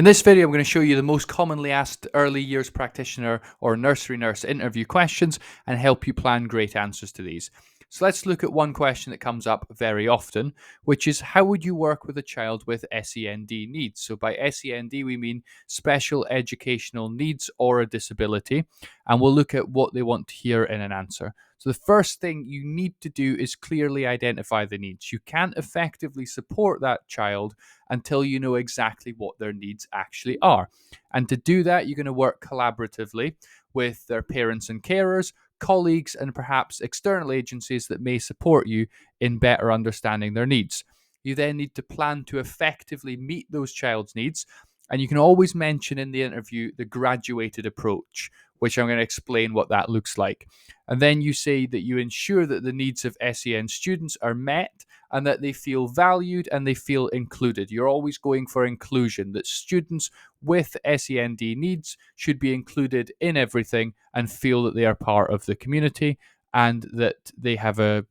In this video, I'm going to show you the most commonly asked early years practitioner or nursery nurse interview questions and help you plan great answers to these. So let's look at one question that comes up very often, which is how would you work with a child with SEND needs? So by SEND, we mean special educational needs or a disability, and we'll look at what they want to hear in an answer. So the first thing you need to do is clearly identify the needs. You can't effectively support that child until you know exactly what their needs actually are. And to do that, you're going to work collaboratively with their parents and carers, colleagues, and perhaps external agencies that may support you in better understanding their needs. You then need to plan to effectively meet those child's needs. And you can always mention in the interview the graduated approach, which I'm going to explain what that looks like. And then you say that you ensure that the needs of SEN students are met and that they feel valued and they feel included. You're always going for inclusion, that students with SEND needs should be included in everything and feel that they are part of the community and that they have a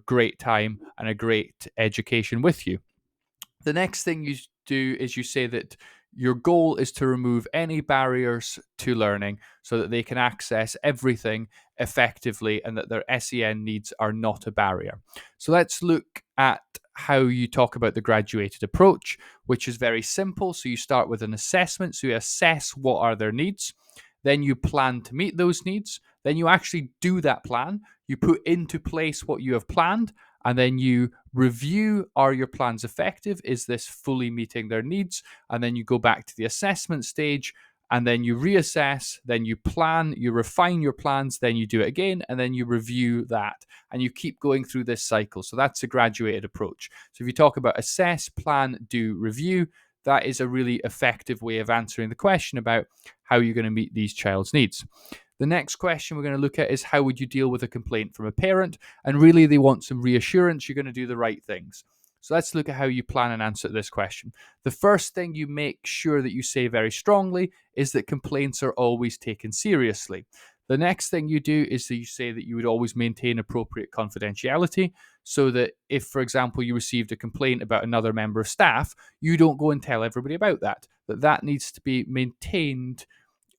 great time and a great education with you. The next thing you do is you say that your goal is to remove any barriers to learning so that they can access everything effectively and that their SEN needs are not a barrier. So let's look at how you talk about the graduated approach, which is very simple. So you start with an assessment. So you assess what are their needs. Then you plan to meet those needs. Then you actually do that plan. You put into place what you have planned. And then you review, are your plans effective? Is this fully meeting their needs? And then you go back to the assessment stage and then you reassess, then you plan, you refine your plans, then you do it again, and then you review that. And you keep going through this cycle. So that's a graduated approach. So if you talk about assess, plan, do, review, that is a really effective way of answering the question about how you're going to meet these child's needs. The next question we're going to look at is how would you deal with a complaint from a parent? And really, they want some reassurance you're going to do the right things. So let's look at how you plan and answer this question. The first thing you make sure that you say very strongly is that complaints are always taken seriously. The next thing you do is that you say that you would always maintain appropriate confidentiality so that if, for example, you received a complaint about another member of staff, you don't go and tell everybody about that. That needs to be maintained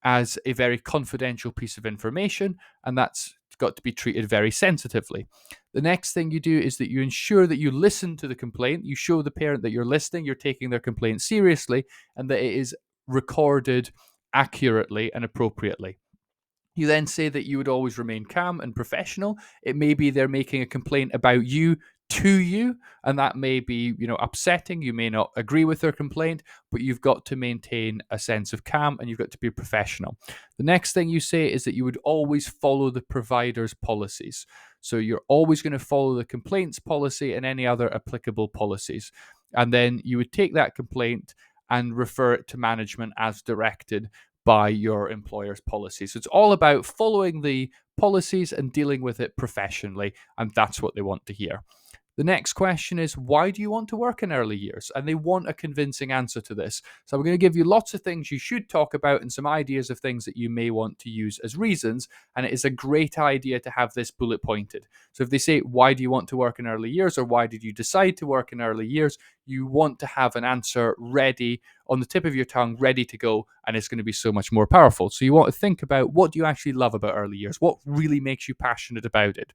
as a very confidential piece of information, and that's got to be treated very sensitively. The next thing you do is that you ensure that you listen to the complaint. You show the parent that you're listening, you're taking their complaint seriously, and that it is recorded accurately and appropriately. You then say that you would always remain calm and professional. It may be they're making a complaint about you to you, and that may be, upsetting. You may not agree with their complaint, but you've got to maintain a sense of calm and you've got to be professional. The next thing you say is that you would always follow the provider's policies. So you're always going to follow the complaints policy and any other applicable policies. And then you would take that complaint and refer it to management as directed by your employer's policy. So it's all about following the policies and dealing with it professionally, and that's what they want to hear. The next question is, why do you want to work in early years? And they want a convincing answer to this. So I'm going to give you lots of things you should talk about and some ideas of things that you may want to use as reasons. And it is a great idea to have this bullet pointed. So if they say, why do you want to work in early years? Or why did you decide to work in early years? You want to have an answer ready on the tip of your tongue, ready to go. And it's going to be so much more powerful. So you want to think about, what do you actually love about early years? What really makes you passionate about it?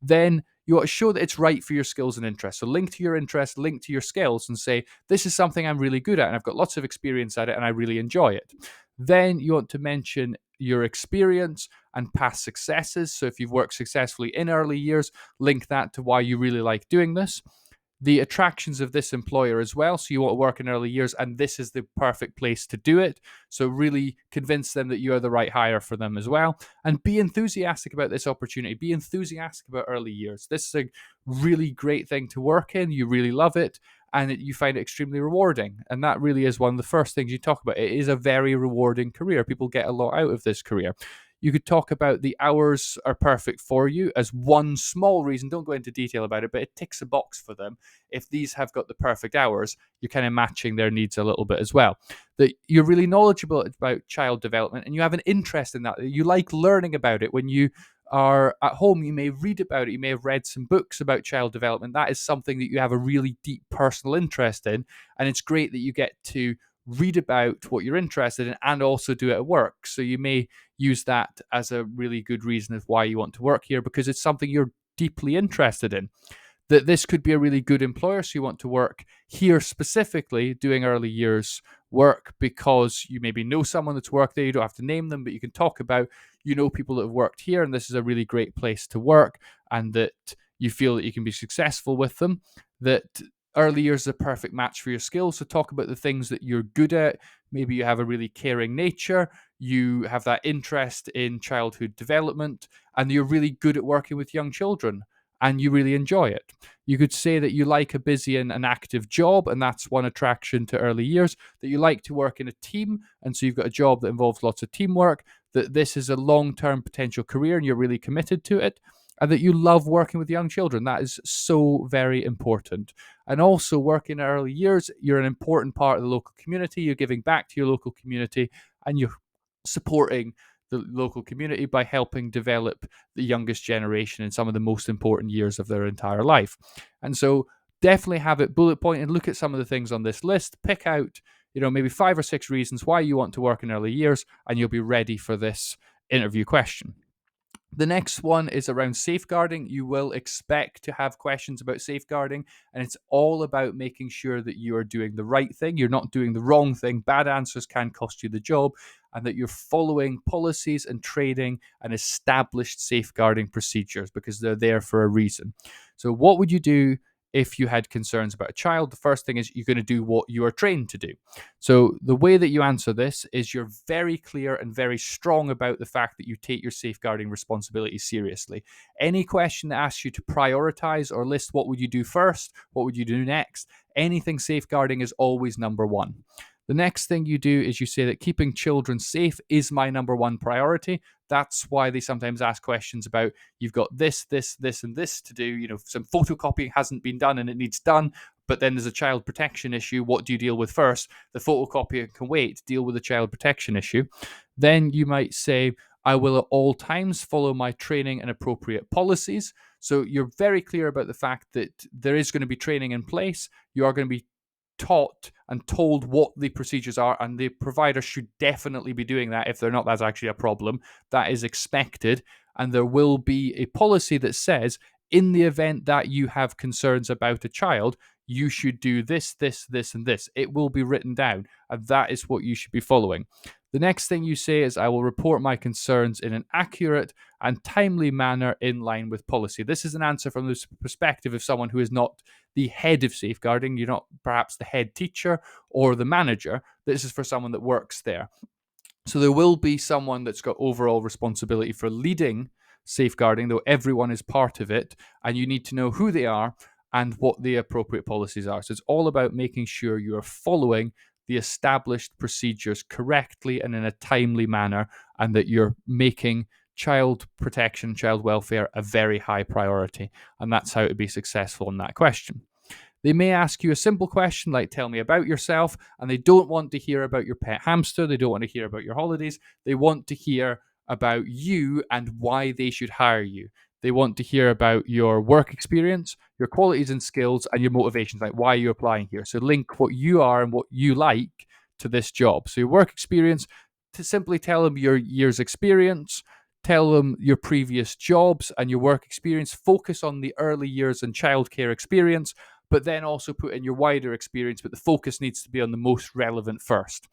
Then you want to show that it's right for your skills and interests. So link to your interests, link to your skills and say, this is something I'm really good at and I've got lots of experience at it and I really enjoy it. Then you want to mention your experience and past successes. So if you've worked successfully in early years, link that to why you really like doing this. The attractions of this employer as well. So you want to work in early years and this is the perfect place to do it. So really convince them that you are the right hire for them as well. And be enthusiastic about this opportunity. Be enthusiastic about early years. This is a really great thing to work in. You really love it and you find it extremely rewarding. And that really is one of the first things you talk about. It is a very rewarding career. People get a lot out of this career. You could talk about the hours are perfect for you as one small reason. Don't go into detail about it, but it ticks a box for them. If these have got the perfect hours, you're kind of matching their needs a little bit as well. That you're really knowledgeable about child development and you have an interest in that. You like learning about it. When you are at home, you may read about it. You may have read some books about child development. That is something that you have a really deep personal interest in. And it's great that you get to read about what you're interested in and also do it at work. So you may use that as a really good reason of why you want to work here, because it's something you're deeply interested in. That this could be a really good employer, so you want to work here specifically doing early years work because you maybe know someone that's worked there. You don't have to name them, but you can talk about, people that have worked here and this is a really great place to work, and that you feel that you can be successful with them. That early years is a perfect match for your skills. So talk about the things that you're good at. Maybe you have a really caring nature, you have that interest in childhood development, and you're really good at working with young children and you really enjoy it. You could say that you like a busy and an active job, and that's one attraction to early years, that you like to work in a team, and so you've got a job that involves lots of teamwork, that this is a long-term potential career and you're really committed to it, and that you love working with young children. That is so very important. And also, working in early years, you're an important part of the local community, you're giving back to your local community, and you're supporting the local community by helping develop the youngest generation in some of the most important years of their entire life. And so definitely have it bullet point and look at some of the things on this list, pick out, maybe 5 or 6 reasons why you want to work in early years, and you'll be ready for this interview question. The next one is around safeguarding. You will expect to have questions about safeguarding, and it's all about making sure that you are doing the right thing. You're not doing the wrong thing. Bad answers can cost you the job, and that you're following policies and training and established safeguarding procedures because they're there for a reason. So what would you do if you had concerns about a child? The first thing is you're going to do what you are trained to do. So the way that you answer this is you're very clear and very strong about the fact that you take your safeguarding responsibilities seriously. Any question that asks you to prioritize or list what would you do first, what would you do next, anything safeguarding is always number one. The next thing you do is you say that keeping children safe is my number one priority. That's why they sometimes ask questions about, you've got this, and this to do. Some photocopying hasn't been done and it needs done, but then there's a child protection issue. What do you deal with first? The photocopier can wait. Deal with the child protection issue. Then you might say, I will at all times follow my training and appropriate policies. So you're very clear about the fact that there is going to be training in place. You are going to be taught and told what the procedures are, and the provider should definitely be doing that. If they're not, that's actually a problem. That is expected, and there will be a policy that says, in the event that you have concerns about a child, you should do this, and this. It will be written down, and that is what you should be following. The next thing you say is, I will report my concerns in an accurate and timely manner in line with policy. This is an answer from the perspective of someone who is not the head of safeguarding. You're not perhaps the head teacher or the manager. This is for someone that works there. So there will be someone that's got overall responsibility for leading safeguarding, though everyone is part of it, and you need to know who they are and what the appropriate policies are. So it's all about making sure you are following the established procedures correctly and in a timely manner, and that you're making child protection, child welfare a very high priority. And that's how to be successful in that question. They may ask you a simple question like, tell me about yourself, and they don't want to hear about your pet hamster. They don't want to hear about your holidays. They want to hear about you and why they should hire you. They want to hear about your work experience, your qualities and skills, and your motivations, like why you're applying here. So link what you are and what you like to this job. So your work experience, to simply tell them your year's experience, tell them your previous jobs and your work experience, focus on the early years and childcare experience, but then also put in your wider experience, but the focus needs to be on the most relevant first.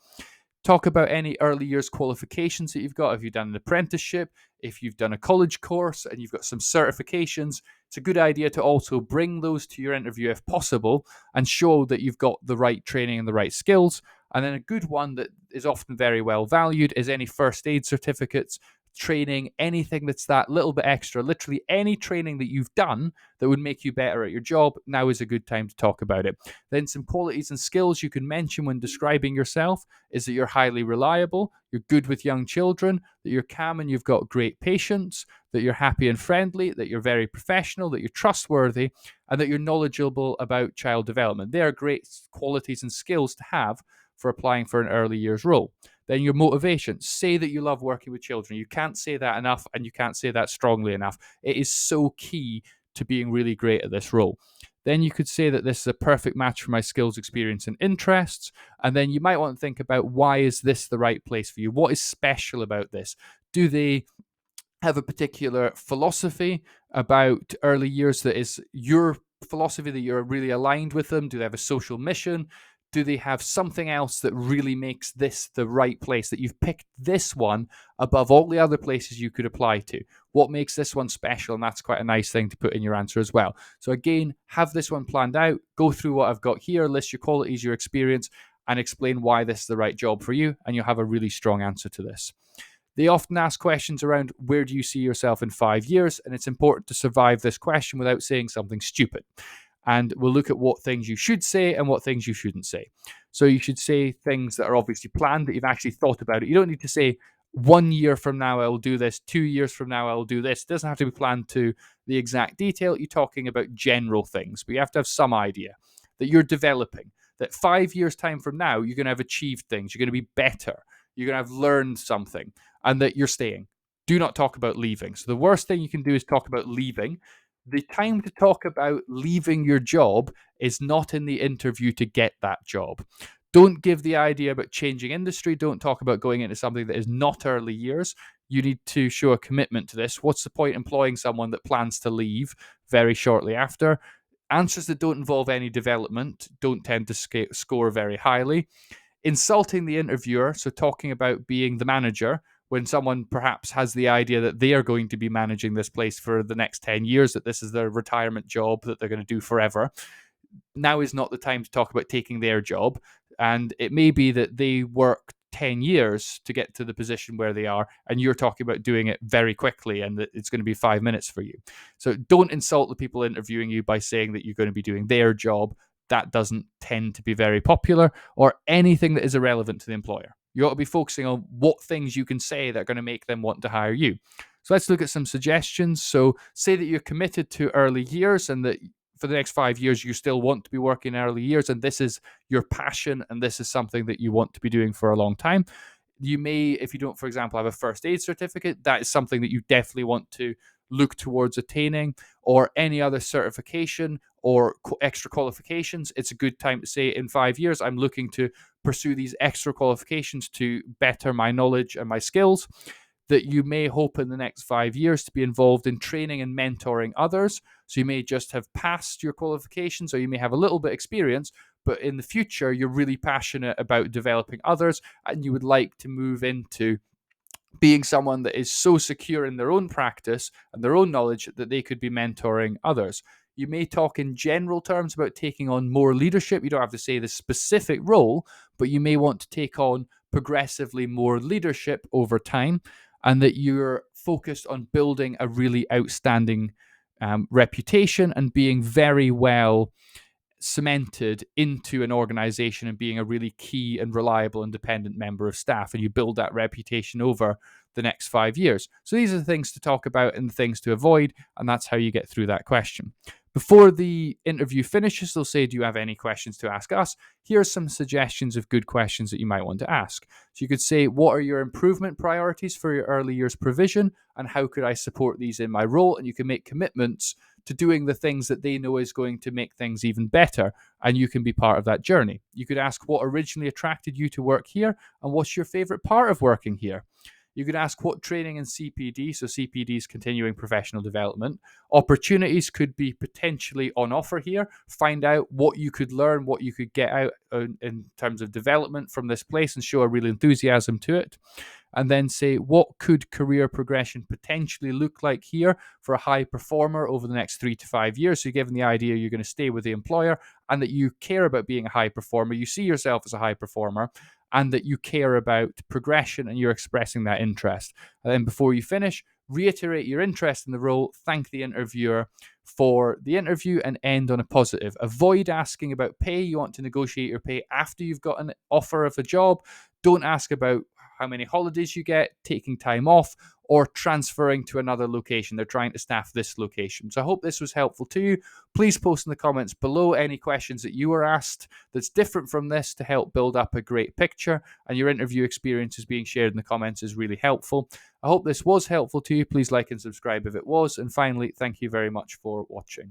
Talk about any early years qualifications that you've got. If you've done an apprenticeship, if you've done a college course and you've got some certifications, it's a good idea to also bring those to your interview if possible and show that you've got the right training and the right skills. And then a good one that is often very well valued is any first aid certificates, training, anything that's that little bit extra, literally any training that you've done that would make you better at your job. Now is a good time to talk about it. Then some qualities and skills you can mention when describing yourself is that you're highly reliable, you're good with young children, that you're calm and you've got great patience, that you're happy and friendly, that you're very professional, that you're trustworthy, and that you're knowledgeable about child development. They are great qualities and skills to have for applying for an early years role. Then your motivation. Say that you love working with children. You can't say that enough, and you can't say that strongly enough. It is so key to being really great at this role. Then you could say that this is a perfect match for my skills, experience, and interests. And then you might want to think about, why is this the right place for you? What is special about this? Do they have a particular philosophy about early years that is your philosophy, that you're really aligned with them? Do they have a social mission? Do they have something else that really makes this the right place, that you've picked this one above all the other places you could apply to? What makes this one special? And that's quite a nice thing to put in your answer as well. So again, have this one planned out, go through what I've got here, list your qualities, your experience, and explain why this is the right job for you, and you'll have a really strong answer to this. They often ask questions around, where do you see yourself in 5 years? And it's important to survive this question without saying something stupid. And we'll look at what things you should say and what things you shouldn't say. So you should say things that are obviously planned, that you've actually thought about it. You don't need to say, 1 year from now I will do this, 2 years from now I will do this. It doesn't have to be planned to the exact detail. You're talking about general things, but you have to have some idea that you're developing, that 5 years time from now you're going to have achieved things, you're going to be better, you're going to have learned something, and that you're staying. Do not talk about leaving. So the worst thing you can do is talk about leaving. The time to talk about leaving your job is not in the interview to get that job. Don't give the idea about changing industry. Don't talk about going into something that is not early years. You need to show a commitment to this. What's the point employing someone that plans to leave very shortly after? Answers that don't involve any development don't tend to score very highly. Insulting the interviewer, so talking about being the manager when someone perhaps has the idea that they are going to be managing this place for the next 10 years, that this is their retirement job that they're going to do forever. Now is not the time to talk about taking their job. And it may be that they work 10 years to get to the position where they are, and you're talking about doing it very quickly and that it's going to be 5 minutes for you. So don't insult the people interviewing you by saying that you're going to be doing their job. That doesn't tend to be very popular, or anything that is irrelevant to the employer. You ought to be focusing on what things you can say that are going to make them want to hire you. So let's look at some suggestions. So say that you're committed to early years, and that for the next 5 years you still want to be working early years, and this is your passion, and this is something that you want to be doing for a long time. You may, if you don't, for example, have a first aid certificate, that is something that you definitely want to look towards attaining, or any other certification or extra qualifications. It's a good time to say, in 5 years, I'm looking to pursue these extra qualifications to better my knowledge and my skills. That you may hope in the next 5 years to be involved in training and mentoring others. So you may just have passed your qualifications, or you may have a little bit of experience, but in the future, you're really passionate about developing others, and you would like to move into being someone that is so secure in their own practice and their own knowledge that they could be mentoring others. You may talk in general terms about taking on more leadership. You don't have to say the specific role, but you may want to take on progressively more leadership over time, and that you're focused on building a really outstanding reputation and being very well cemented into an organization and being a really key and reliable independent member of staff, and you build that reputation over the next 5 years. So these are the things to talk about and the things to avoid, and that's how you get through that question. Before the interview finishes, they'll say, do you have any questions to ask us? Here are some suggestions of good questions that you might want to ask. So you could say, what are your improvement priorities for your early years provision, and how could I support these in my role? And you can make commitments to doing the things that they know is going to make things even better, and you can be part of that journey. You could ask, what originally attracted you to work here, and what's your favorite part of working here? You could ask, what training in CPD, so CPD is continuing professional development, opportunities could be potentially on offer here. Find out what you could learn, what you could get out in terms of development from this place, and show a real enthusiasm to it. And then say, what could career progression potentially look like here for a high performer over the next 3 to 5 years? So you're given the idea you're going to stay with the employer, and that you care about being a high performer, you see yourself as a high performer, and that you care about progression, and you're expressing that interest. And then before you finish, reiterate your interest in the role, thank the interviewer for the interview, and end on a positive. Avoid asking about pay. You want to negotiate your pay after you've got an offer of a job. Don't ask about how many holidays you get, taking time off, or transferring to another location. They're trying to staff this location. So I hope this was helpful to you. Please post in the comments below any questions that you were asked that's different from this, to help build up a great picture. And your interview experiences being shared in the comments is really helpful. I hope this was helpful to you. Please like and subscribe if it was. And finally, thank you very much for watching.